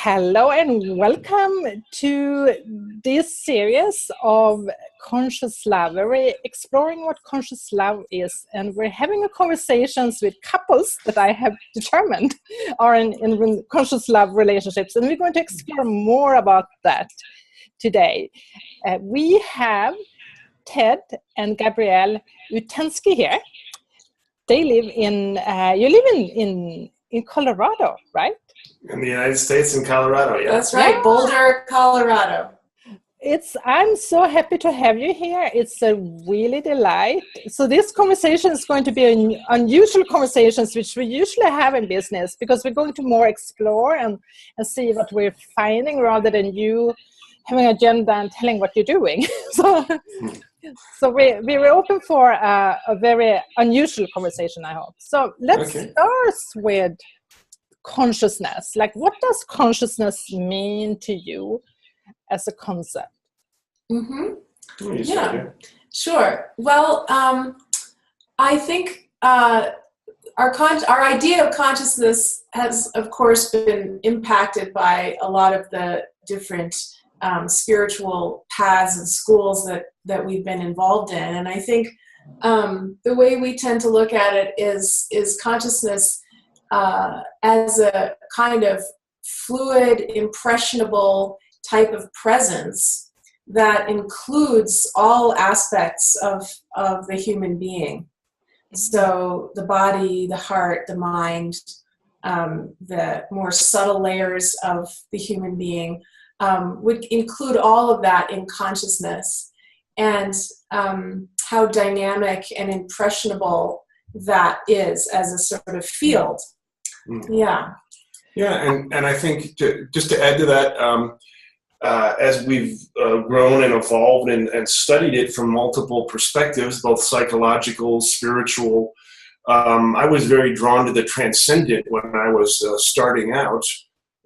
Hello and welcome to this series of conscious love, where we're exploring what conscious love is, and we're having a conversations with couples that I have determined are in conscious love relationships, and we're going to explore more about that today. We have Ted and Gabrielle Usatynski here. They live you live in Colorado, right? In the United States, in Colorado, yeah. That's right, yeah. Boulder, Colorado. I'm so happy to have you here. It's a really delight. So this conversation is going to be unusual conversations, which we usually have in business, because we're going to more explore and see what we're finding, rather than you having an agenda and telling what you're doing. So we were open for a very unusual conversation, I hope. So let's start with consciousness. Like, what does consciousness mean to you as a concept? Yeah, sure. Well, I think our idea of consciousness has, of course, been impacted by a lot of the different spiritual paths and schools that we've been involved in. And I think the way we tend to look at it is consciousness as a kind of fluid, impressionable type of presence that includes all aspects of the human being. So the body, the heart, the mind, the more subtle layers of the human being would include all of that in consciousness, and how dynamic and impressionable that is as a sort of field. Yeah, and I think just to add to that, as we've grown and evolved and studied it from multiple perspectives, both psychological, spiritual, I was very drawn to the transcendent when I was starting out,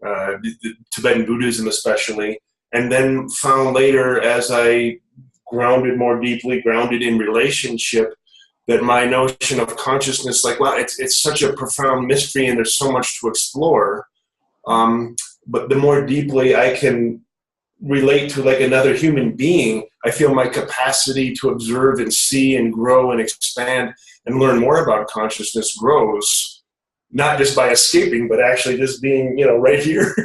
the Tibetan Buddhism especially, and then found later, as I grounded in relationship, that my notion of consciousness, like, wow, it's such a profound mystery and there's so much to explore. But the more deeply I can relate to like another human being, I feel my capacity to observe and see and grow and expand and learn more about consciousness grows, not just by escaping, but actually just being, right here.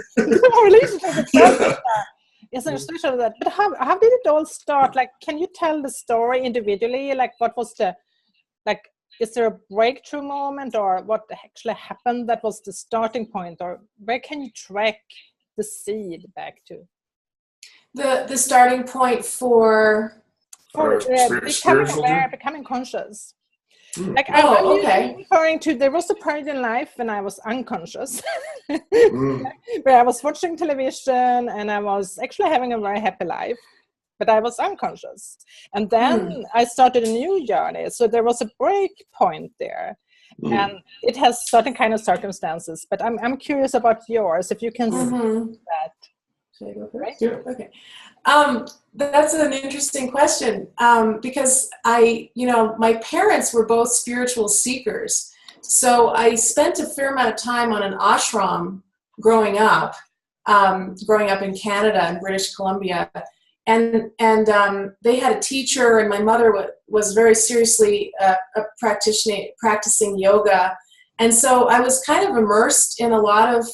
Yes, I'm sure of that. But how did it all start? Like, can you tell the story individually? Like, what was is there a breakthrough moment, or what actually happened that was the starting point, or where can you track the seed back to? The starting point for becoming aware, becoming conscious. Like, I'm referring to, there was a point in life when I was unconscious, where I was watching television and I was actually having a very happy life, but I was unconscious. And then I started a new journey. So there was a break point there. And it has certain kind of circumstances, but I'm curious about yours, if you can see that. Should I go first? Yeah. Okay. That's an interesting question, because my parents were both spiritual seekers. So I spent a fair amount of time on an ashram growing up in Canada and British Columbia. And they had a teacher, and my mother was very seriously practicing yoga. And so I was kind of immersed in a lot of,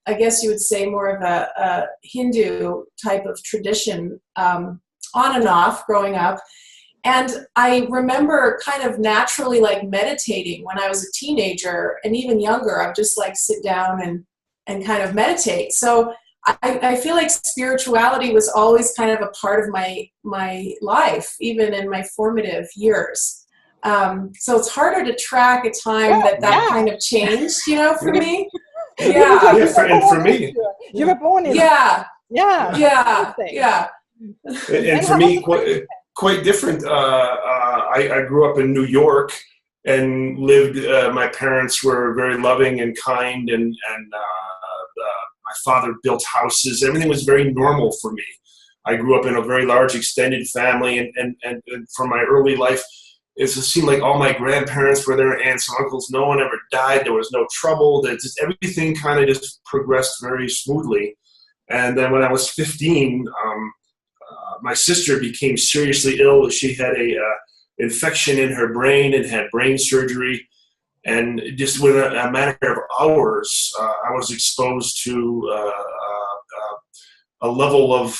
I guess you would say, more of a Hindu type of tradition, on and off growing up. And I remember kind of naturally like meditating when I was a teenager, and even younger. I would just like sit down and kind of meditate. So I feel like spirituality was always kind of a part of my life, even in my formative years. So it's harder to track a time that kind of changed, for me. Yeah. And for me. You were born in Yeah. And for me, quite different. I grew up in New York and lived, my parents were very loving and kind, and my father built houses. Everything was very normal for me. I grew up in a very large extended family, and for my early life, it seemed like all my grandparents were there, aunts and uncles. No one ever died. There was no trouble. Everything kind of just progressed very smoothly. And then when I was 15, my sister became seriously ill. She had a infection in her brain and had brain surgery. And just within a matter of hours, I was exposed to a level of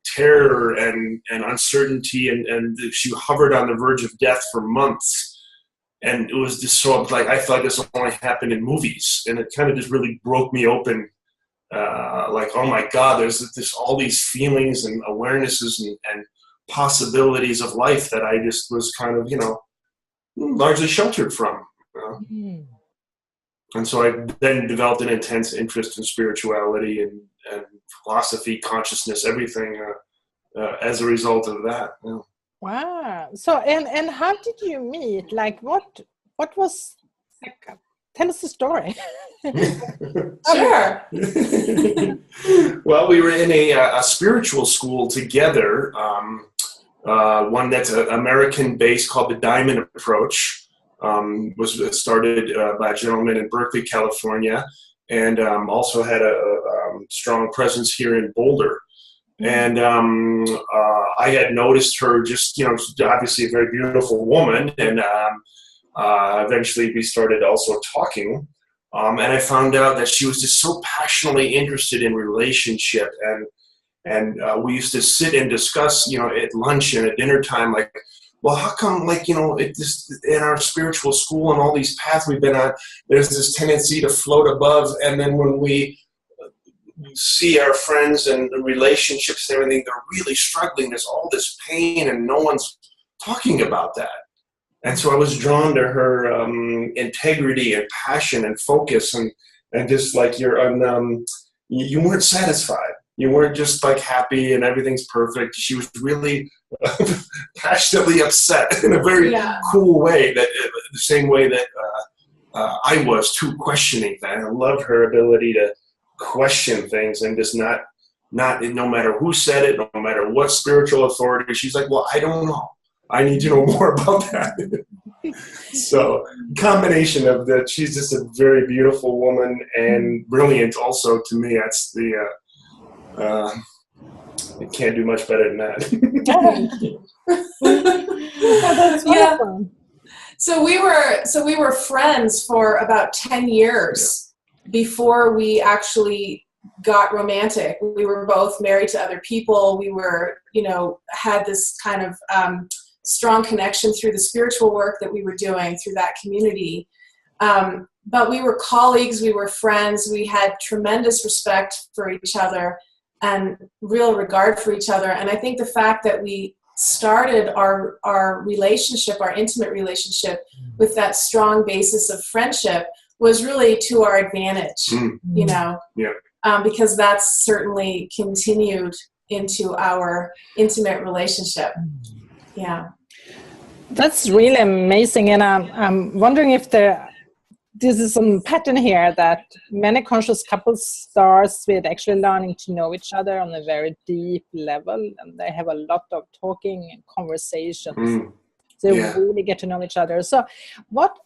terror and uncertainty, and she hovered on the verge of death for months. And it was just so, like, I thought this only happened in movies, and it kind of just really broke me open. Like, oh my God, there's this all these feelings and awarenesses and possibilities of life that I just was kind of, largely sheltered from. And so I then developed an intense interest in spirituality and philosophy, consciousness, everything as a result of that. Wow. So, and how did you meet? Like, what was, like, tell us the story. Sure. Well, we were in a spiritual school together, one that's American-based called the Diamond Approach. Was started by a gentleman in Berkeley, California, and also had a strong presence here in Boulder. And I had noticed her just, obviously a very beautiful woman, and eventually we started also talking. And I found out that she was just so passionately interested in relationship, and we used to sit and discuss, at lunch and at dinner time, like, well, how come, like, in our spiritual school and all these paths we've been on, there's this tendency to float above, and then when we see our friends and relationships and everything, they're really struggling. There's all this pain, and no one's talking about that. And so I was drawn to her integrity and passion and focus, and just like you weren't satisfied. You weren't just like happy and everything's perfect. She was really passionately upset in a very cool way, that the same way that I was too, questioning that. I loved her ability to question things and just not no matter who said it, no matter what spiritual authority. She's like, well, I don't know. I need to know more about that. So combination of that, she's just a very beautiful woman and brilliant also to me. That's the you can't do much better than that. That's wonderful. So we were friends for about 10 years before we actually got romantic. We were both married to other people. We were, had this kind of strong connection through the spiritual work that we were doing through that community. But we were colleagues, we were friends, we had tremendous respect for each other and real regard for each other. And I think the fact that we started our relationship, our intimate relationship, with that strong basis of friendship was really to our advantage, because that's certainly continued into our intimate relationship. Yeah. That's really amazing. And I'm wondering if this is some pattern here that many conscious couples starts with actually learning to know each other on a very deep level, and they have a lot of talking and conversations. So they really get to know each other. So what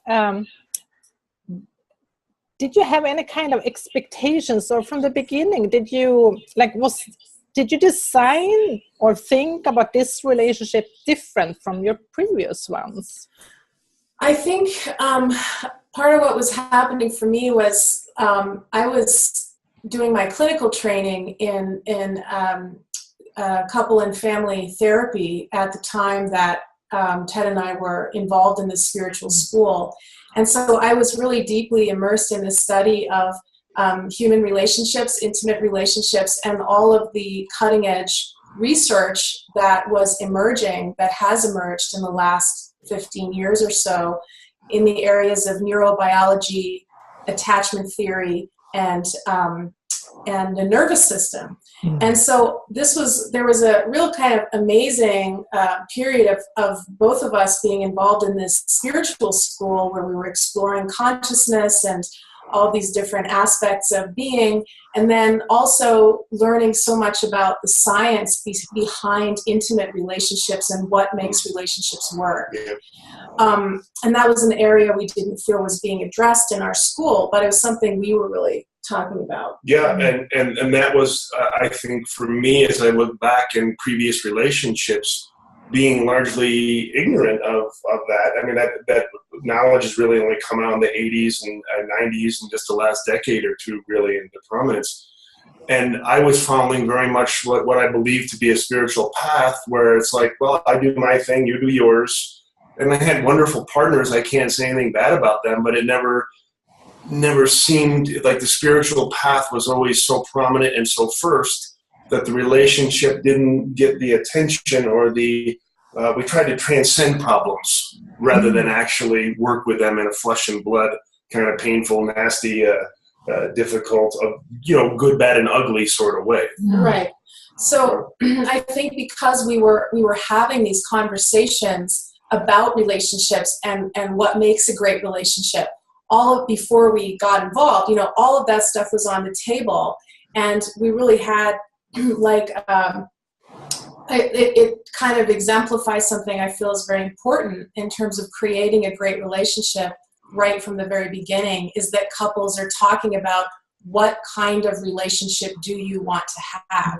did you have any kind of expectations, or from the beginning did you design or think about this relationship different from your previous ones? I think part of what was happening for me was I was doing my clinical training in couple and family therapy at the time that Ted and I were involved in this spiritual school. And so I was really deeply immersed in the study of human relationships, intimate relationships, and all of the cutting edge research that was emerging, that has emerged in the last 15 years or so in the areas of neurobiology, attachment theory, and the nervous system. And so there was a real kind of amazing period of both of us being involved in this spiritual school where we were exploring consciousness and all these different aspects of being, and then also learning so much about the science behind intimate relationships and what makes relationships work. And that was an area we didn't feel was being addressed in our school, but it was something we were really talking about. Yeah, and that was, I think, for me, as I look back in previous relationships, being largely ignorant of that. I mean, that knowledge has really only come out in the 80s and 90s and just the last decade or two really into prominence. And I was following very much what I believe to be a spiritual path, where it's like, well, I do my thing, you do yours. And I had wonderful partners. I can't say anything bad about them, but it never seemed like the spiritual path was always so prominent and so first that the relationship didn't get the attention or we tried to transcend problems rather than actually work with them in a flesh and blood kind of painful, nasty, difficult, good, bad, and ugly sort of way. Right. So I think because we were having these conversations about relationships and what makes a great relationship, before we got involved, all of that stuff was on the table, and we really had it kind of exemplifies something I feel is very important in terms of creating a great relationship right from the very beginning, is that couples are talking about what kind of relationship do you want to have,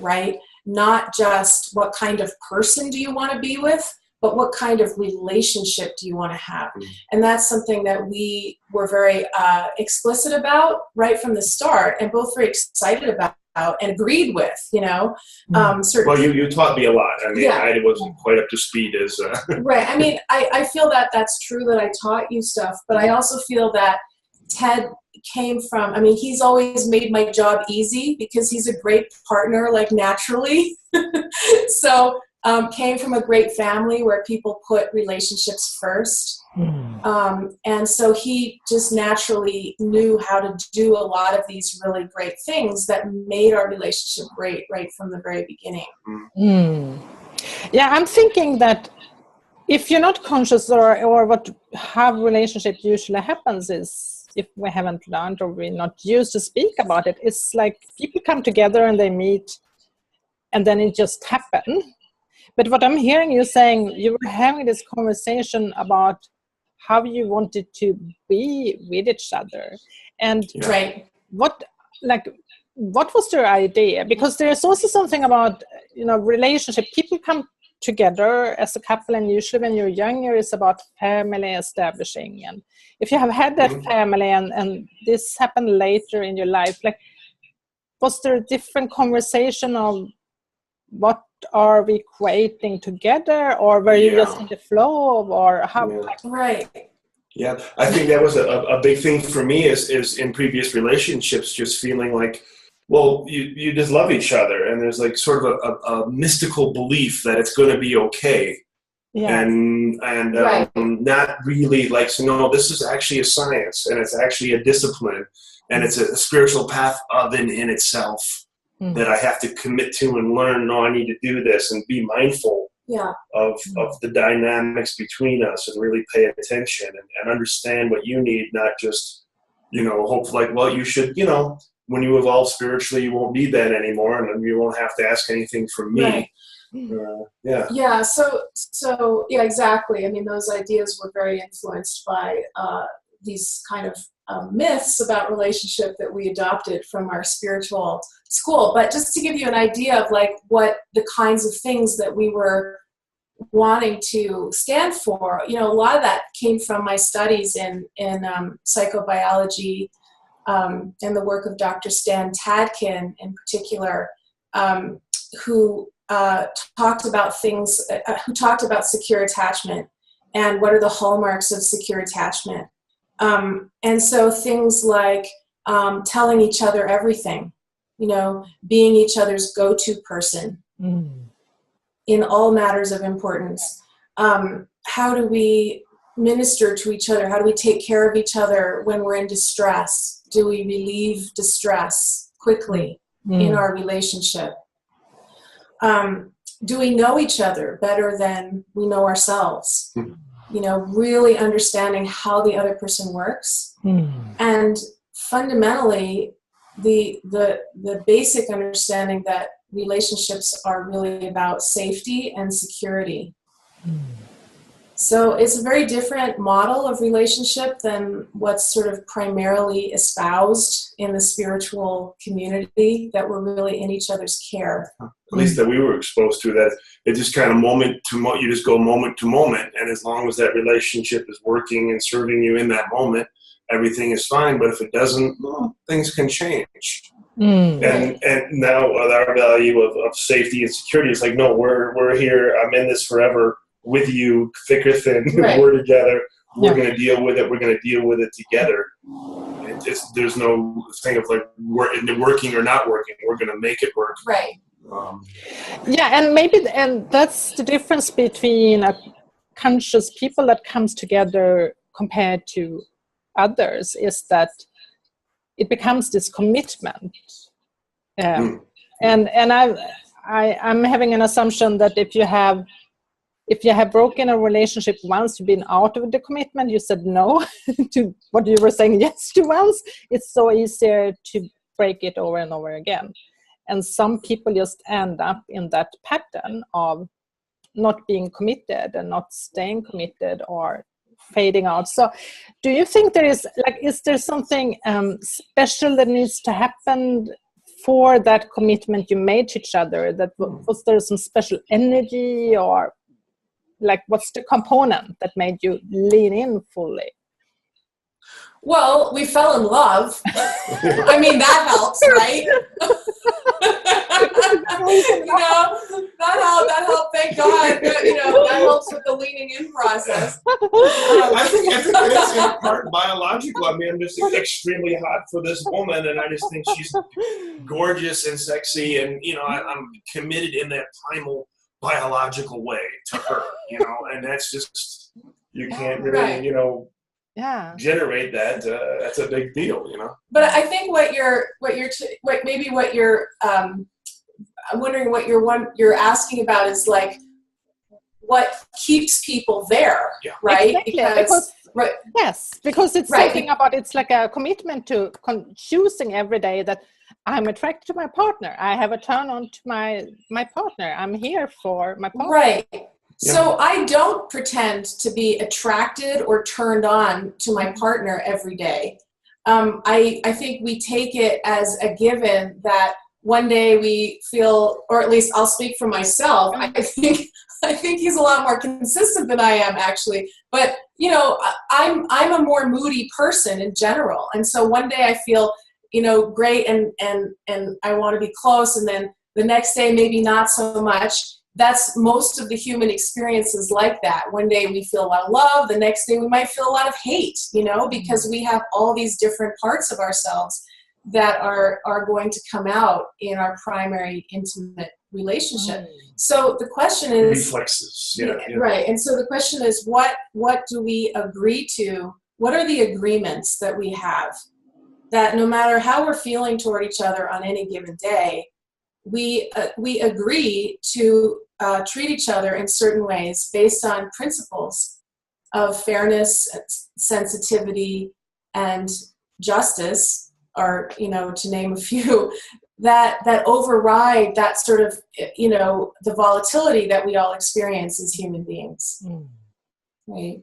right? Not just what kind of person do you want to be with, but what kind of relationship do you want to have? And that's something that we were very explicit about right from the start, and both very excited about and agreed with, Well, you taught me a lot. I mean, I wasn't quite up to speed as... Right. I mean, I feel that that's true that I taught you stuff, but I also feel that Ted came from, he's always made my job easy because he's a great partner, naturally. So came from a great family where people put relationships first. And so he just naturally knew how to do a lot of these really great things that made our relationship great right from the very beginning. Yeah, I'm thinking that if you're not conscious or how relationship usually happens is, if we haven't learned or we're not used to speak about it, it's like people come together and they meet and then it just happens. But what I'm hearing you saying, you were having this conversation about how you wanted to be with each other. And what was their idea? Because there's also something about, relationship. People come together as a couple, and usually when you're younger, it's about family establishing. And if you have had that family and this happened later in your life, was there a different conversation of what are we creating together, or were you just in the flow, or how? Right. Yeah, I think that was a big thing for me is in previous relationships, just feeling like, well, you just love each other, and there's sort of a mystical belief that it's going to be okay. And not really so no, this is actually a science, and it's actually a discipline, and it's a spiritual path in itself. That I have to commit to and learn, no, I need to do this and be mindful of the dynamics between us and really pay attention and understand what you need, not just, hope well, you should, when you evolve spiritually, you won't need that anymore and you won't have to ask anything from me. Right. Yeah. So yeah, exactly. Those ideas were very influenced by these kind of myths about relationship that we adopted from our spiritual school. But just to give you an idea of what the kinds of things that we were wanting to stand for, a lot of that came from my studies in psychobiology and the work of Dr. Stan Tadkin in particular, who talked about secure attachment and what are the hallmarks of secure attachment. And so things like telling each other everything, being each other's go-to person in all matters of importance. How do we minister to each other? How do we take care of each other when we're in distress? Do we relieve distress quickly in our relationship? Do we know each other better than we know ourselves? really understanding how the other person works. And fundamentally, the basic understanding that relationships are really about safety and security. So it's a very different model of relationship than what's sort of primarily espoused in the spiritual community, that we're really in each other's care. At least that we were exposed to, that it just kind of you just go moment to moment, and as long as that relationship is working and serving you in that moment, everything is fine. But if it doesn't, well, things can change. And now our value of safety and security is like, no, we're here. I'm in this forever with you, thick or thin. We're together. We're going to deal with it. We're going to deal with it together. There's no thing of like working or not working. We're going to make it work. Right. And that's the difference between a conscious people that comes together compared to others, is that it becomes this commitment. And I'm having an assumption that if you have broken a relationship once, you've been out of the commitment, you said no to what you were saying yes to once, it's so easier to break it over and over again. And some people just end up in that pattern of not being committed and not staying committed or fading out. So do you think is there something special that needs to happen for that commitment you made to each other? That was there some special energy, or like what's the component that made you lean in fully? Well, we fell in love. I mean, that helps, right? That helped, thank God. That helps with the leaning in process. I think it's in part biological. I mean, I'm just extremely hot for this woman, and I just think she's gorgeous and sexy, and I'm committed in that primal biological way to her, and that's just, you can't really, generate that. That's a big deal, But I think I'm wondering what you're asking about is like what keeps people there, right? Exactly. Because it's something about, it's like a commitment to choosing every day that I'm attracted to my partner. I have a turn on to my partner. I'm here for my partner. Right. Yeah. So I don't pretend to be attracted or turned on to my partner every day. I think we take it as a given that one day we feel, or at least I'll speak for myself, I think he's a lot more consistent than I am, actually. But I'm a more moody person in general, and so one day I feel great and I want to be close, and then the next day maybe not so much. That's most of the human experiences like that. One day we feel a lot of love, the next day we might feel a lot of hate, because we have all these different parts of ourselves that are going to come out in our primary intimate relationship. So the question is reflexes. Right. And so the question is, what do we agree to? What are the agreements that we have that no matter how we're feeling toward each other on any given day, we agree to treat each other in certain ways based on principles of fairness, sensitivity, and justice, or to name a few, that override that sort of the volatility that we all experience as human beings. Right.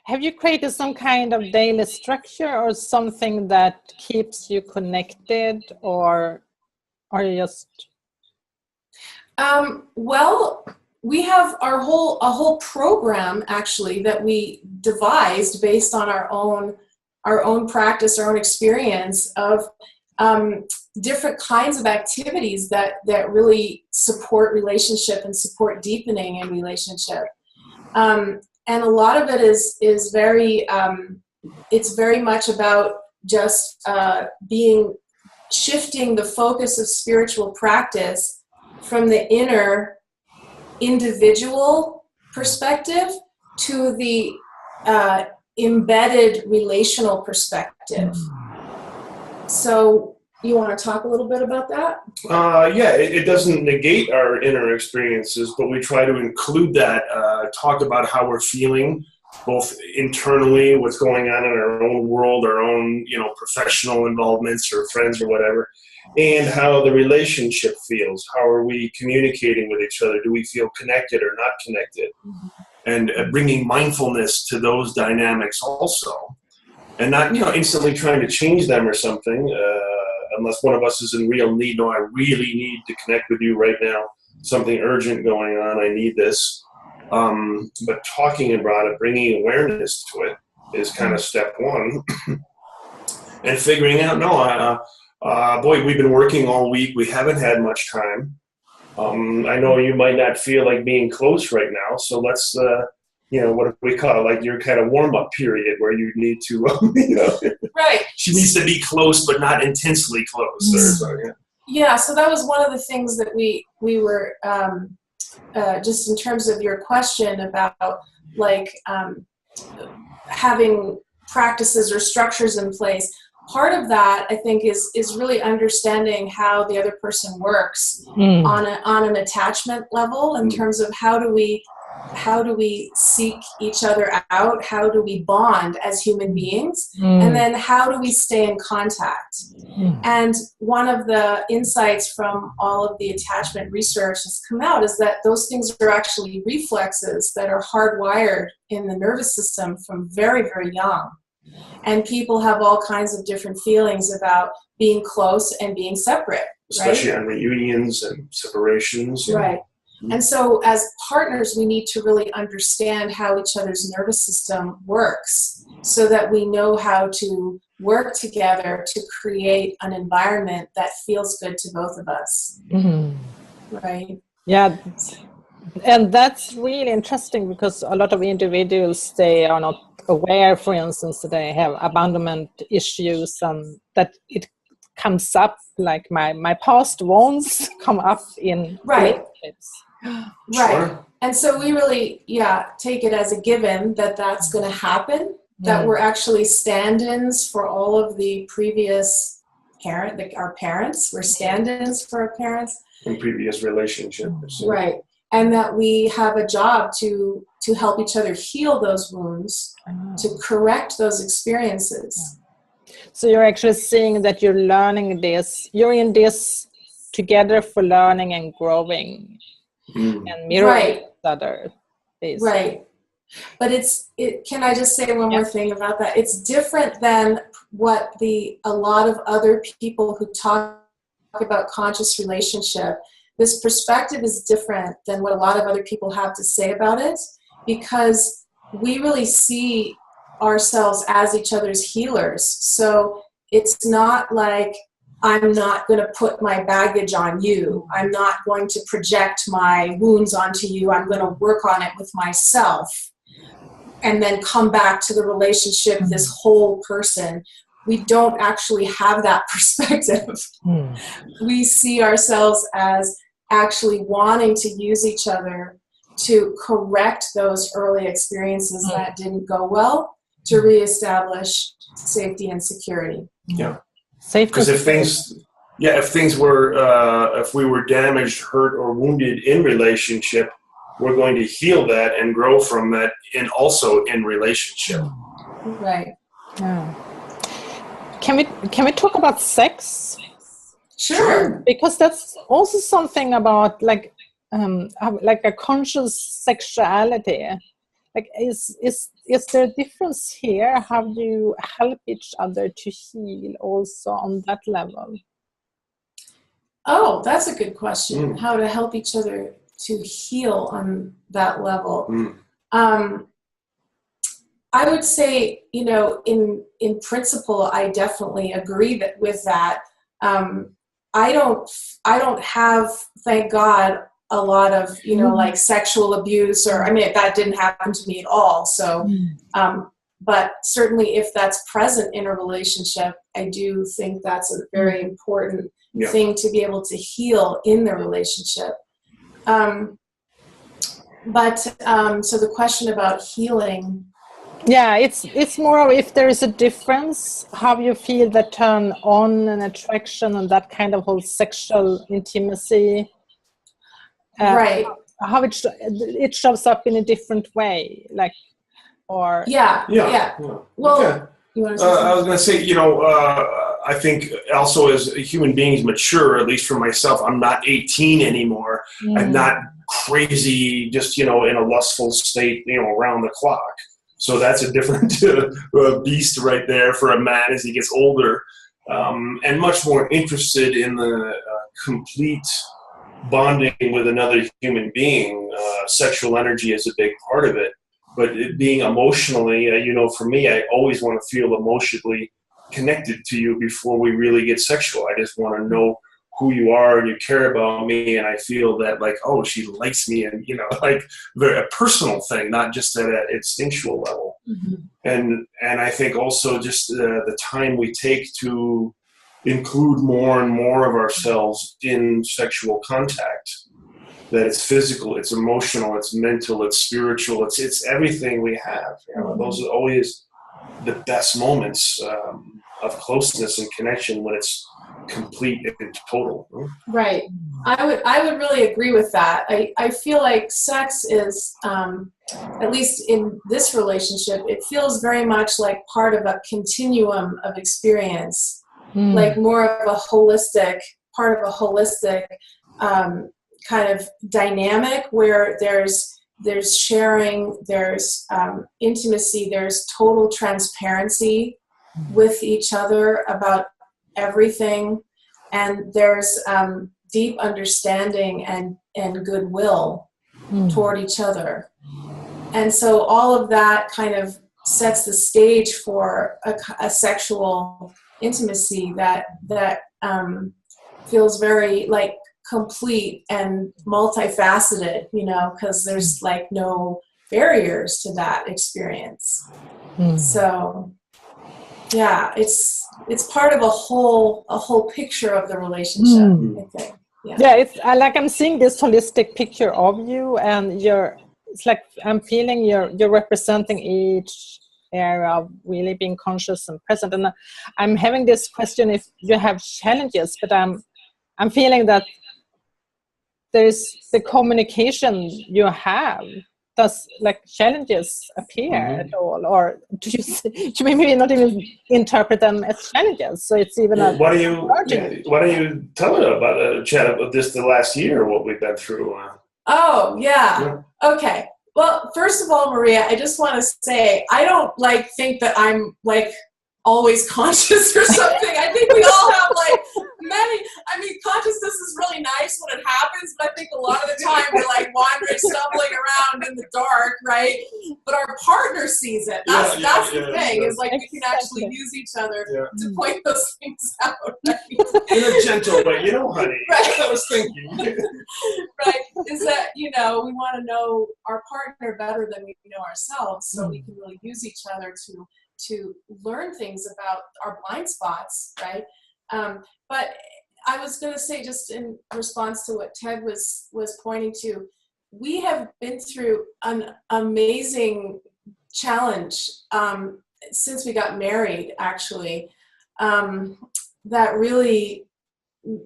Have you created some kind of daily structure or something that keeps you connected, or are you just? Well, we have a whole program actually that we devised based on our own practice, our own experience of different kinds of activities that really support relationship and support deepening in relationship. And a lot of it is very it's very much about just shifting the focus of spiritual practice from the inner individual perspective to the embedded relational perspective. So you want to talk a little bit about that? It doesn't negate our inner experiences, but we try to include that, talk about how we're feeling both internally, what's going on in our own world, our own, professional involvements or friends or whatever, and how the relationship feels. How are we communicating with each other? Do we feel connected or not connected? And bringing mindfulness to those dynamics also, and not, instantly trying to change them or something, unless one of us is in real need. No, I really need to connect with you right now. Something urgent going on. I need this. But talking about it, bringing awareness to it is kind of step one. And figuring out, boy, we've been working all week. We haven't had much time. I know you might not feel like being close right now. So let's, what do we call it? Like your kind of warm-up period where you need to, Right. She needs to be close, but not intensely close. Yeah. So that was one of the things that we were, just in terms of your question about having practices or structures in place. Part of that, I think, is really understanding how the other person works on an attachment level, in terms of how do we seek each other out, how do we bond as human beings, and then how do we stay in contact. And one of the insights from all of the attachment research that's come out is that those things are actually reflexes that are hardwired in the nervous system from very, very young. And people have all kinds of different feelings about being close and being separate. Especially right? on reunions and separations. Right. And so as partners, we need to really understand how each other's nervous system works so that we know how to work together to create an environment that feels good to both of us. Right? Yeah. And that's really interesting because a lot of individuals, they are not aware, for instance, that they have abandonment issues and that it comes up, like my past wounds come up in relationships. Right. And so we really, take it as a given that that's going to happen, that we're actually stand-ins for all of the previous our parents. We're stand-ins for our parents. In previous relationships. Right. And that we have a job to help each other heal those wounds, to correct those experiences. So you're actually seeing that you're learning this, you're in this together for learning and growing and mirroring each other. Basically. Right. But can I just say one more thing about that? It's different than what a lot of other people who talk about conscious relationship. This perspective is different than what a lot of other people have to say about it, because we really see ourselves as each other's healers. So it's not like I'm not going to put my baggage on you. I'm not going to project my wounds onto you. I'm going to work on it with myself and then come back to the relationship, this whole person. We don't actually have that perspective. We see ourselves as actually wanting to use each other to correct those early experiences that didn't go well, to reestablish safety and security. Yeah. Because if we were damaged, hurt, or wounded in relationship, we're going to heal that and grow from that, and also in relationship. Right. Yeah. Can we talk about sex? Sure. Because that's also something about like a conscious sexuality. Like, is there a difference here? How do you help each other to heal also on that level? Oh, that's a good question. How to help each other to heal on that level. I would say, in principle, I definitely agree with that. I don't have, thank God, a lot of, like sexual abuse, or, that didn't happen to me at all. So, but certainly if that's present in a relationship, I do think that's a very important thing to be able to heal in the relationship. So the question about healing. Yeah, it's more of if there is a difference, how you feel the turn on and attraction and that kind of whole sexual intimacy. Right. How it shows up in a different way. Like, or? Yeah. Well, okay. You want to say I was going to say, I think also as human beings mature, at least for myself, I'm not 18 anymore. I'm not crazy, just, in a lustful state, around the clock. So that's a different beast right there for a man as he gets older, and much more interested in the complete bonding with another human being. Sexual energy is a big part of it. But it being emotionally, for me, I always want to feel emotionally connected to you before we really get sexual. I just want to know who you are and you care about me, and I feel that like, oh, she likes me, and like a personal thing, not just at an instinctual level. And I think also just the time we take to include more and more of ourselves in sexual contact. That it's physical, it's emotional, it's mental, it's spiritual, it's everything we have. Those are always the best moments of closeness and connection when it's complete and total. Right. I would really agree with that. I feel like sex is, at least in this relationship, it feels very much like part of a continuum of experience, like more of a holistic, part of a holistic kind of dynamic where there's sharing, there's intimacy, there's total transparency with each other about everything, and there's deep understanding and goodwill toward each other. And so all of that kind of sets the stage for a sexual intimacy that feels very like complete and multifaceted, because there's like no barriers to that experience. So yeah, it's part of a whole picture of the relationship, I think. Yeah, it's like I'm seeing this holistic picture of you, and it's like I'm feeling you're representing each area of really being conscious and present. And I'm having this question if you have challenges, but I'm feeling that there's the communication you have. Does like challenges appear at all, or do you maybe not even interpret them as challenges? So it's even why don't you tell her about a chat about this the last year, what we've been through? Okay. Well, first of all, Maria, I just want to say I don't think that I'm always conscious or something. I think we all have consciousness is really nice when it happens, but I think a lot of the time we're wandering, stumbling around in the dark, right? But our partner sees it. That's the thing, is we can actually use each other to point those things out. Right? In a gentle way, honey. Right. I was thinking. Right. Is that, we want to know our partner better than we know ourselves, so we can really use each other to learn things about our blind spots, right? But I was going to say, just in response to what Ted was pointing to, we have been through an amazing challenge since we got married, actually, that really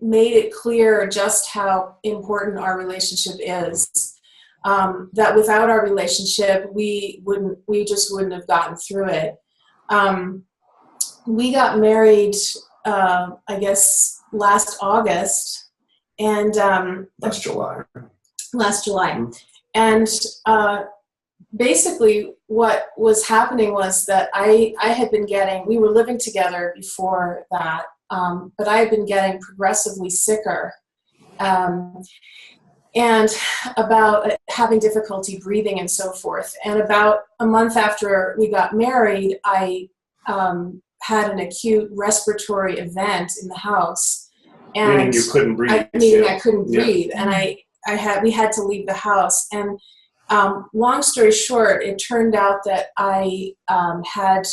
made it clear just how important our relationship is. That without our relationship, we just wouldn't have gotten through it. We got married, I guess, last August, and last July. And basically what was happening was that I had been we were living together before that, but I had been getting progressively sicker, and about having difficulty breathing and so forth. And about a month after we got married, I had an acute respiratory event in the house. And meaning you couldn't breathe. I couldn't breathe. And we had to leave the house. And long story short, it turned out that I had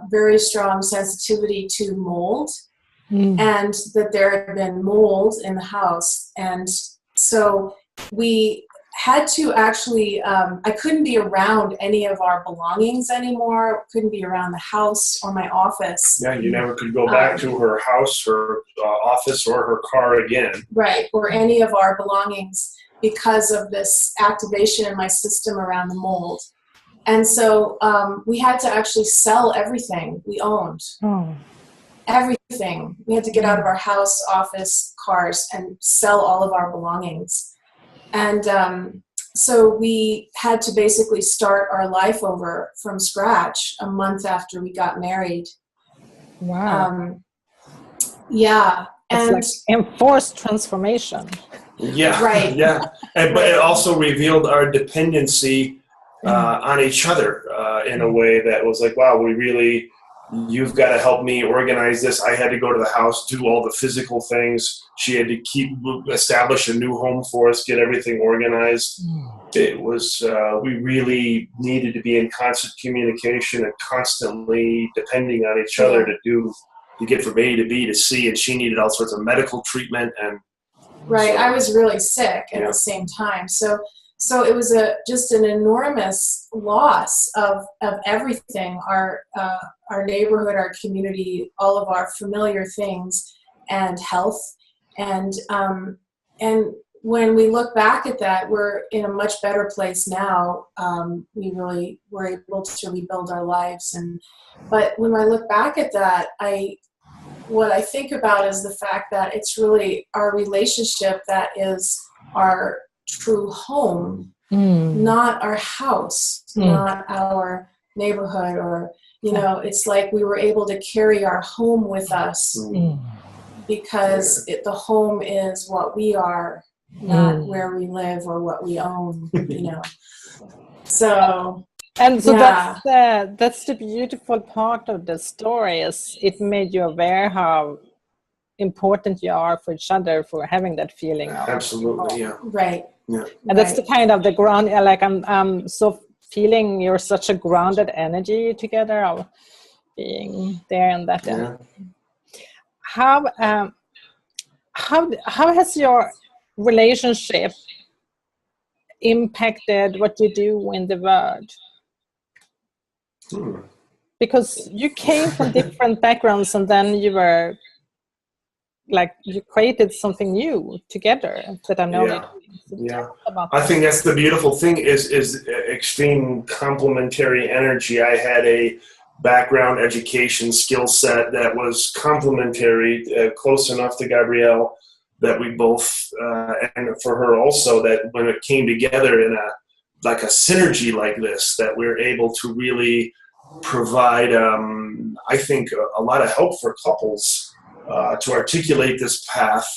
very strong sensitivity to mold, and that there had been mold in the house. And so we had to actually, I couldn't be around any of our belongings anymore, couldn't be around the house or my office. Yeah, you never could go back to her house, her office, or her car again. Right, or any of our belongings, because of this activation in my system around the mold. And so we had to actually sell everything we owned. Everything. We had to get out of our house, office, cars, and sell all of our belongings. And so we had to basically start our life over from scratch a month after we got married. Wow. Yeah. It's like enforced transformation. Yeah. Right. Yeah. But it also revealed our dependency on each other in a way that was like, wow, you've got to help me organize this. I had to go to the house, do all the physical things. She had to establish a new home for us, get everything organized. It was, we really needed to be in constant communication and constantly depending on each other to get from A to B to C. And she needed all sorts of medical treatment. And right. I was really sick at the same time. So it was just an enormous loss of everything, our neighborhood, our community, all of our familiar things, and health. And when we look back at that, we're in a much better place now. We really were able to rebuild our lives. But when I look back at that, what I think about is the fact that it's really our relationship that is our true home, not our house, not our neighborhood, or it's like we were able to carry our home with us because the home is what we are, not where we live or what we own. So that's the beautiful part of the story, is it made you aware how important you are for each other, for having that feeling of absolutely, yeah, right. Yeah. And that's the kind of the ground, like I'm so feeling you're such a grounded energy together of being there and that. Yeah. How has your relationship impacted what you do in the world? Because you came from different backgrounds, and then you were you created something new together that I know. I think that's the beautiful thing is extreme complementary energy. I had a background, education, skill set that was complementary, close enough to Gabrielle that we both, and for her also, that when it came together in a synergy like this, that we're able to really provide, I think, a lot of help for couples to articulate this path.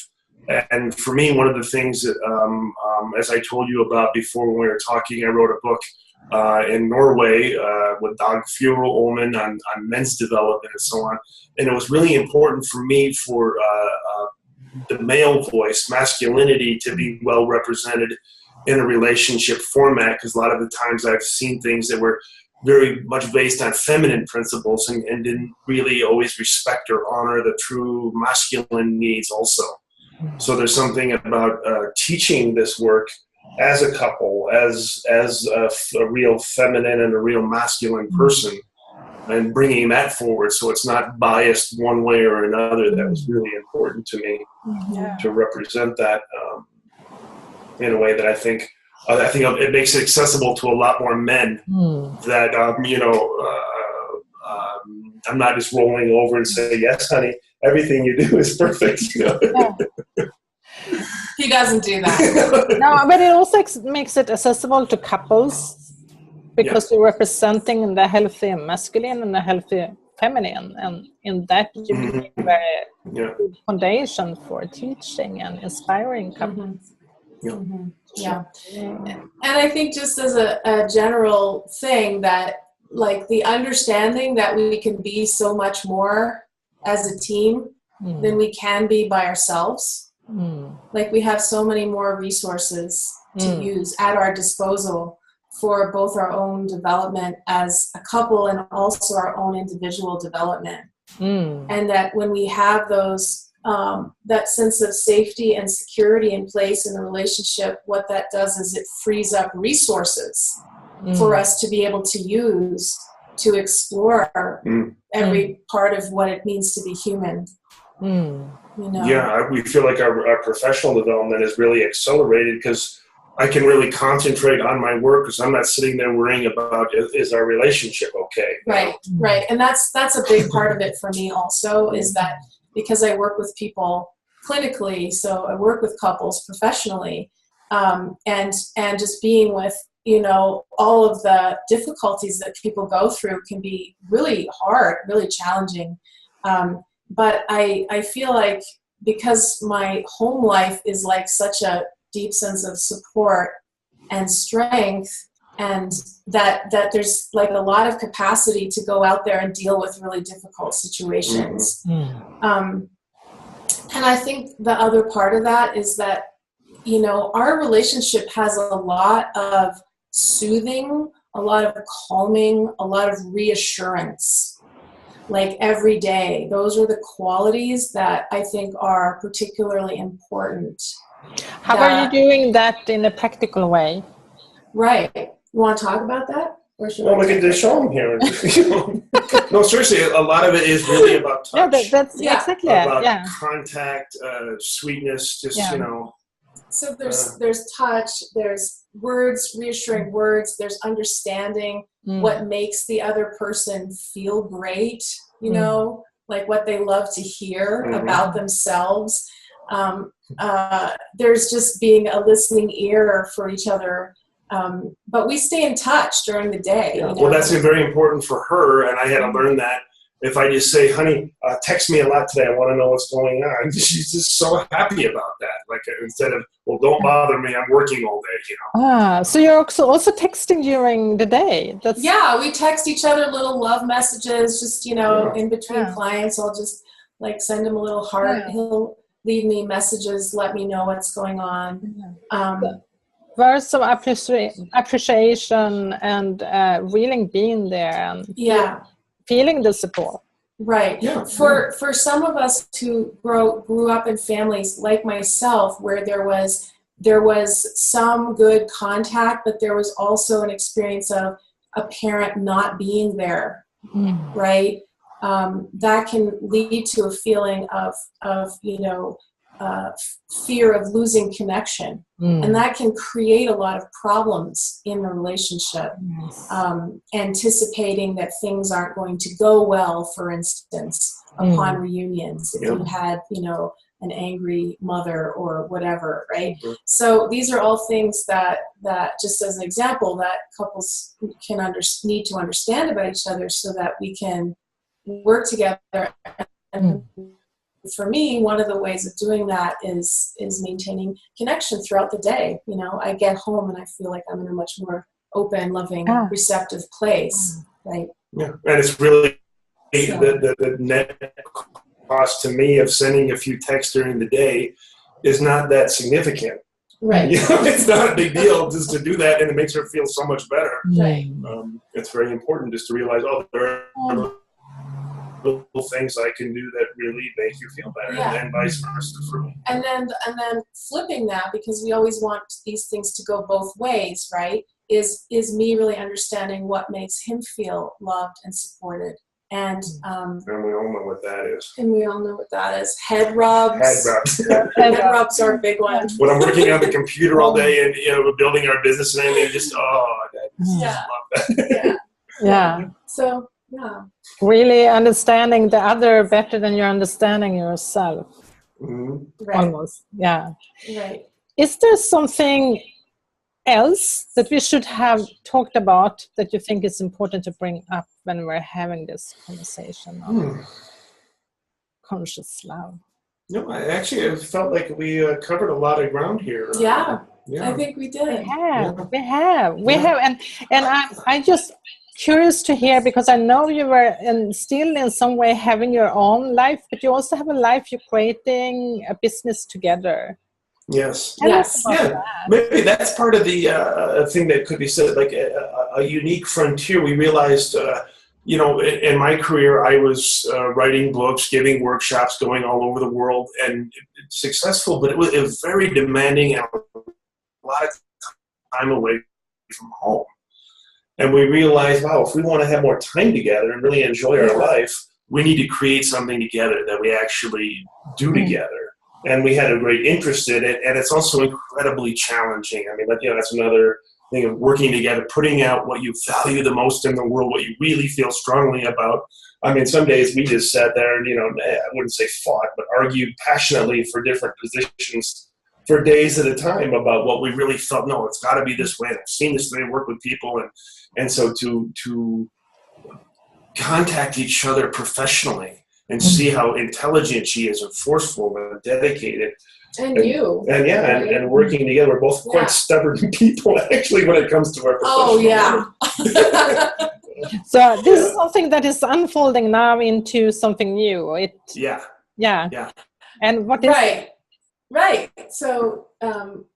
And for me, one of the things that, as I told you about before when we were talking, I wrote a book in Norway with Dag Ullman on men's development and so on. And it was really important for me for the male voice, masculinity, to be well represented in a relationship format, because a lot of the times I've seen things that were very much based on feminine principles and didn't really always respect or honor the true masculine needs also. So there's something about teaching this work as a couple, as a real feminine and a real masculine person, and bringing that forward so it's not biased one way or another. That was really important to me to represent that in a way that I think it makes it accessible to a lot more men. That I'm not just rolling over and saying, yes, honey, everything you do is perfect. He doesn't do that. No, but it also makes it accessible to couples, because you're representing the healthy masculine and the healthy feminine, and in that you give a very good foundation for teaching and inspiring couples. Yeah. And I think just as a general thing, that the understanding that we can be so much more as a team than we can be by ourselves. We have so many more resources to use at our disposal for both our own development as a couple and also our own individual development. And that when we have those that sense of safety and security in place in the relationship, what that does is it frees up resources for us to be able to use to explore every part of what it means to be human. Yeah, we feel like our professional development is really accelerated because I can really concentrate on my work because I'm not sitting there worrying about is our relationship okay? Right, right. And that's a big part of it for me also, is that because I work with people clinically, so I work with couples professionally, and just being with, you know, all of the difficulties that people go through can be really hard, really challenging. But I feel like because my home life is like such a deep sense of support and strength, and that there's like a lot of capacity to go out there and deal with really difficult situations. And I think the other part of that is that, you know, our relationship has a lot of soothing, a lot of calming, a lot of reassurance, like every day. Those are the qualities that I think are particularly important. How are you doing that in a practical way? Right. You want to talk about that? Or should Well, we can just show them here. No, seriously, a lot of it is really about touch. Yeah, that's exactly about it. Yeah. Contact, sweetness, just, you know. So there's touch, there's words, reassuring words, there's understanding what makes the other person feel great, you know, like what they love to hear about themselves. There's just being a listening ear for each other. But we stay in touch during the day. Yeah. You know? Well, that's very important for her, and I had to learn that. If I just say, honey, text me a lot today, I want to know what's going on. She's just so happy about that. Like, instead of, well, don't bother me, I'm working all day, you know. So you're also texting during the day. Yeah, we text each other little love messages, just, you know, in between clients. I'll just like send him a little heart. He'll leave me messages, let me know what's going on. Words of appreciation and really being there and feeling the support. Right. Yeah. For some of us who grew up in families like myself, where there was some good contact, but there was also an experience of a parent not being there, right? That can lead to a feeling of you know, fear of losing connection, and that can create a lot of problems in the relationship. Anticipating that things aren't going to go well, for instance, upon reunions, if you had, you know, an angry mother or whatever, right? So these are all things that just as an example, that couples can need to understand about each other, so that we can work together. And for me, one of the ways of doing that is maintaining connection throughout the day. You know, I get home and I feel like I'm in a much more open, loving, receptive place, right? Yeah, and it's really the net cost to me of sending a few texts during the day is not that significant. Right. You know, it's not a big deal just to do that, and it makes her feel so much better. Right. It's very important just to realize, there are little things I can do that really make you feel better, and then vice versa for me. And then flipping that, because we always want these things to go both ways, right? Is me really understanding what makes him feel loved and supported. And we all know what that is. And we all know what that is. Head rubs. Head rubs. Head rubs are a big one. When I'm working on the computer all day and, you know, we're building our business and everything, just love that. Yeah. So yeah. Really understanding the other better than you're understanding yourself. Right. Almost. Yeah. Right. Is there something else that we should have talked about that you think is important to bring up when we're having this conversation on conscious love? No, I felt like we covered a lot of ground here. Yeah. I think we did. We have, and I'm just curious to hear, because I know you were still in some way having your own life, but you also have a life, you're creating a business together. Yes. That. Maybe that's part of the thing that could be said, like a unique frontier. We realized, you know, in my career, I was writing books, giving workshops, going all over the world, and successful, but it was very demanding and a lot of time away from home. And we realized, wow, if we want to have more time together and really enjoy our life, we need to create something together that we actually do together. and we had a great interest in it. And it's also incredibly challenging. I mean, that's another thing of working together, putting out what you value the most in the world, what you really feel strongly about. I mean, some days we just sat there and, I wouldn't say fought, but argued passionately for different positions for days at a time about what we really felt. No, it's got to be this way. I've seen this way work with people. And so to contact each other professionally and see how intelligent she is and forceful and dedicated. And working together. We're both quite stubborn people, actually, when it comes to our professional So this is something that is unfolding now into something new. And what is Right. So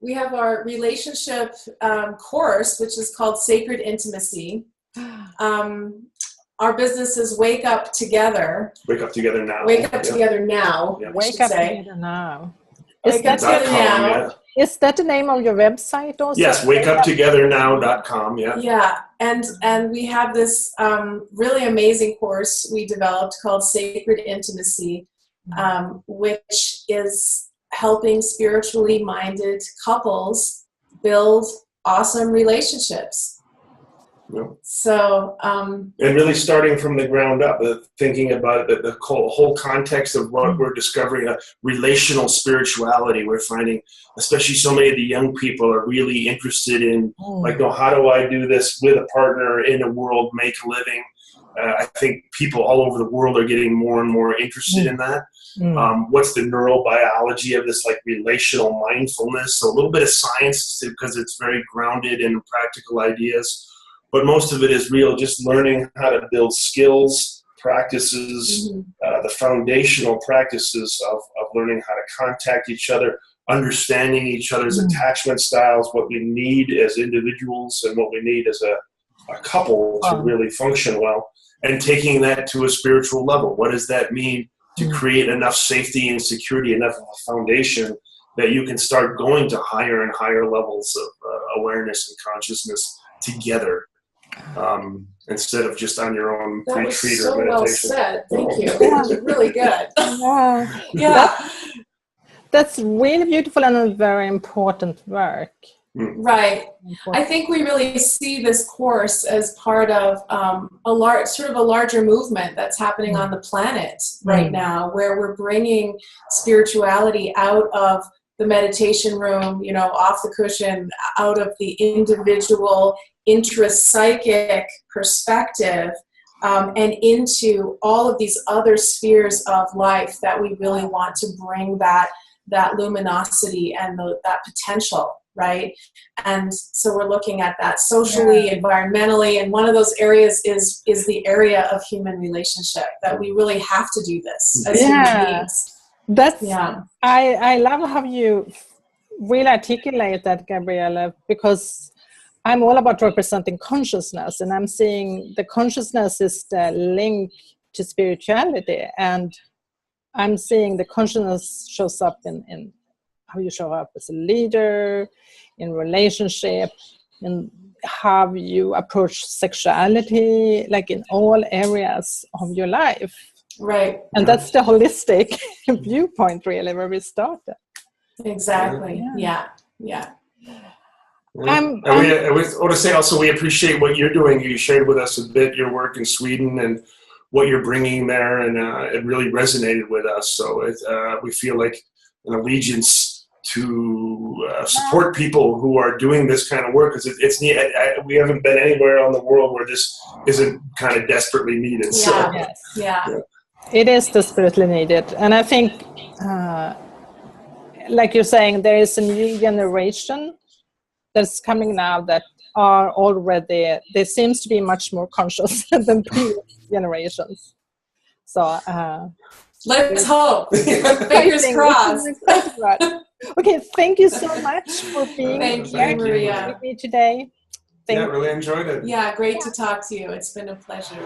we have our relationship course, which is called Sacred Intimacy. Our business is Wake Up Together. Wake Up Together Now. Wake Up Together Now. Yeah. Wake Up Together Now. Is that the name of your website also? Yes, WakeUpTogetherNow.com. Yeah, and we have this really amazing course we developed called Sacred Intimacy, which is helping spiritually minded couples build awesome relationships. Yep. So, and really starting from the ground up, thinking about it, the whole context of what we're discovering, a relational spirituality. We're finding, especially so many of the young people are really interested in, how do I do this with a partner in a world, make a living? I think people all over the world are getting more and more interested in that. What's the neurobiology of this, relational mindfulness? So a little bit of science, because it's very grounded in practical ideas. But most of it is real, just learning how to build skills, practices, the foundational practices of learning how to contact each other, understanding each other's attachment styles, what we need as individuals and what we need as a couple to really function well, and taking that to a spiritual level. What does that mean to create enough safety and security, enough of a foundation that you can start going to higher and higher levels of awareness and consciousness together? Instead of just on your own retreat or meditation. Well said. Thank you. That was really good. That's really beautiful and a very important work. Right. I think we really see this course as part of a larger movement that's happening on the planet right now, where we're bringing spirituality out of the meditation room, off the cushion, out of the individual intrapsychic perspective, and into all of these other spheres of life that we really want to bring that luminosity and that potential, right? And so we're looking at that socially, environmentally, and one of those areas is the area of human relationship, that we really have to do this as human beings. I love how you really articulate that, Gabrielle, because I'm all about representing consciousness, and I'm seeing the consciousness is the link to spirituality, and I'm seeing the consciousness shows up in how you show up as a leader, in relationship, in how you approach sexuality, in all areas of your life. Right. And that's the holistic viewpoint, really, where we started. Exactly. Yeah. I want to say also we appreciate what you're doing. You shared with us a bit your work in Sweden and what you're bringing there, and it really resonated with us. So we feel like an allegiance to support people who are doing this kind of work, because it's neat. We haven't been anywhere on the world where this isn't kind of desperately needed. It is desperately needed, and I think, like you're saying, there is a new generation that's coming now that are already, they seems to be much more conscious than previous generations. So let's hope. Fingers crossed. Okay, thank you so much for being here with me today. Really enjoyed it. Yeah, great to talk to you. It's been a pleasure.